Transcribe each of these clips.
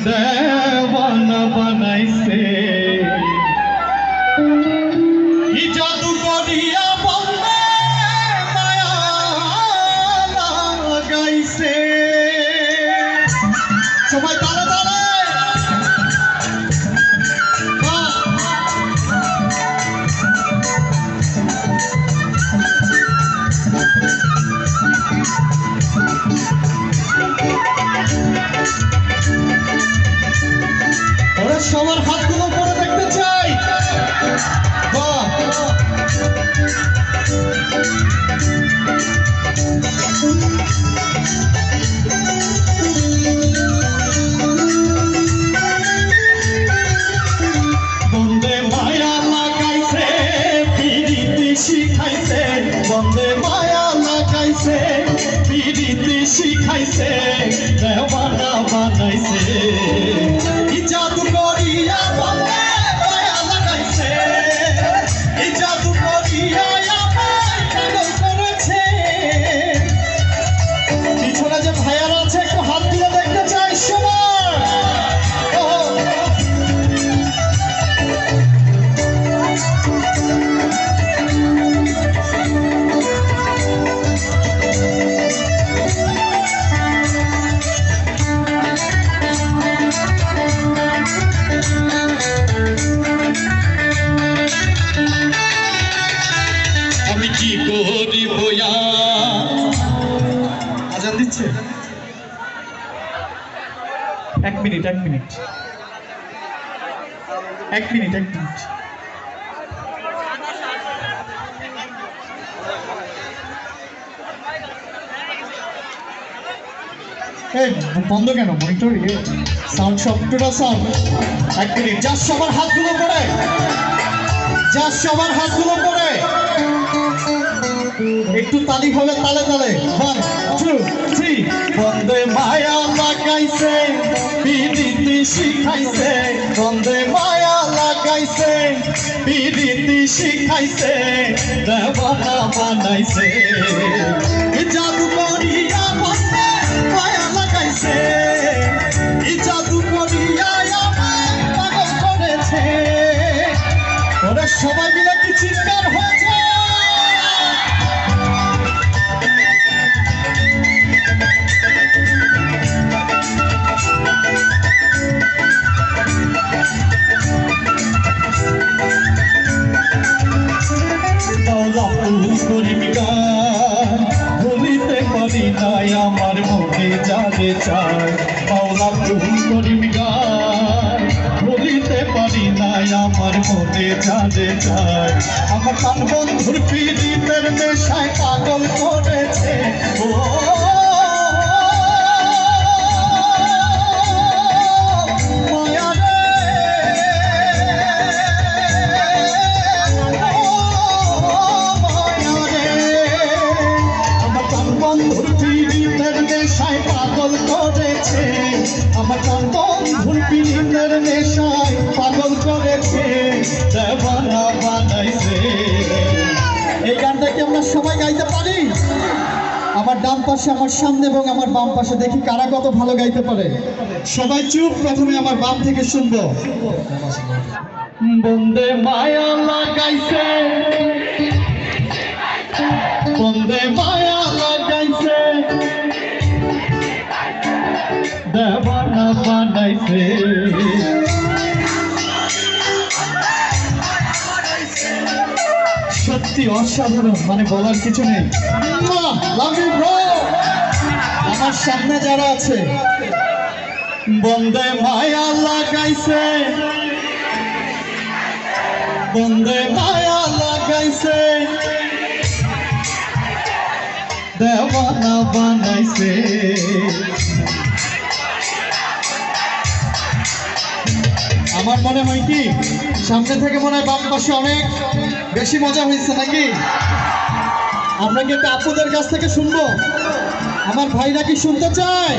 দেওয়ানা বানাইছে কি জাদু করিয়া বন্দে মায়া লাগাইছে সবাই তালে তালে ওরা সবার হাতগুলো করে দেখতে চাই বন্দে মায়া লাগাইছে পিরিতি শিখাইছে বন্দে মায়া লাগাইছে পিরিতি শিখাইছে দেওয়ানা বানাইছে কি জাদু করিয়া বন্দে মায়া লাগাইছে কি জাদু করিয়া আমায় পাগল করেছে পিছনে যে ভাইয়ারা আছে একটু হাত দিয়ে দেখতে চাই সবাই আমি কি করিব আজান দিচ্ছে এক মিনিট বন্ধ কেন মনিটর সাউন্ড সফটওয়্যার সাউন্ড এক মিনিট যার সবার হাতগুলো করে একটু তালি হবে তালে তালে 1 2 3 বন্দে মায়া লাগাইছে পিরিতি শিখাইছে বন্দে মায়া লাগাইছে পিরিতি শিখাইছে দেওয়ানা বানাইছে জাদু করিয়া বন্দে মায়া লাগাইছে জাদু করিয়া আমায় পাগল করেছে ওরা সবাই মিলে কি চিৎকার হয়েছে ভুলিতে পারি নাই আমার মনে যাবে চাই মাওলা প্রভু করিম গান ভুলিতে পারি নাই আমার মনে যাবে চাই আমার প্রাণ বন্ধুর পীড়িতের নেশায় পাগল করেছে ও পাগল করেছে আমার বন্ধুর পীড়িতের নেশায় পাগল করেছে দেওয়ানা বানাইছে এই গানটা কি আমরা সবাই গাইতে পারি আমার ডান পাশে আমার সামনে এবং আমার বাম পাশে দেখি কারা কত ভালো গাইতে পারে সবাই চুপ প্রথমে আমার বাম থেকে শুনবো বন্দে মায়া লাগাইছে বন্দে মায়া লাগাইছে দেওয়ানা বানাইছে সত্যি অসাধারণ মানে বলার কিছু নেই আমার সামনে যারা আছে বন্দে মায়া লাগাইছে বন্দে মায়া লাগাইছে দেওয়ানা বানাইছে আমার মনে হয় কি সামনে থেকে মনে হয় বাম পাশে অনেক বেশি মজা হয়েছে নাকি আমরা কি একটা আপুদের কাছ থেকে শুনবো আমার ভাইরা কি শুনতে চায়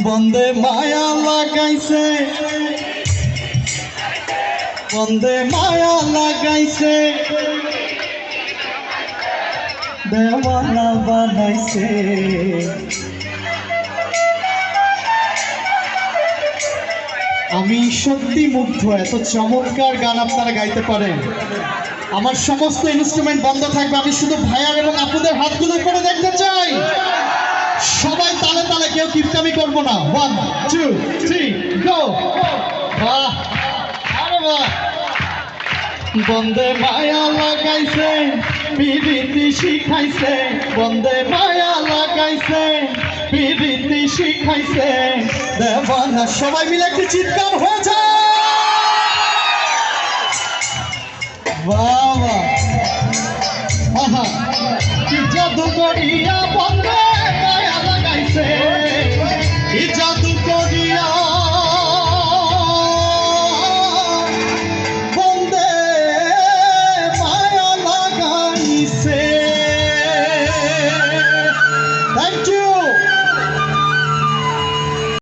বন্দে মায়া লাগাইছে বন্দে মায়া লাগাইছে দেওয়ানা বানাইছে আমি সত্যি মুগ্ধ, এত চমৎকার গান আপনারা গাইতে পারেন। আমার সমস্ত ইনস্ট্রুমেন্ট বন্ধ থাকবে, আমি শুধু ভাইয়ার এবং আপুদের হাতগুলো করে দেখতে চাই। সবাই তালে তালে, কেউ কিপটামি করবো না। 1 2 3 গো। বাহ, আরে বাহ। বন্দে মায়া লাগাইছে, পিরিতি শিখাইছে, বন্দে মায়া লাগাইছে, পিরিতি শিখাইছে দেওয়ানা। সবাই মিলে একটি চিৎকার হয়েছে। বাবা, আহা, কি জাদু করিয়া বন্দে মায়া লাগাইছে।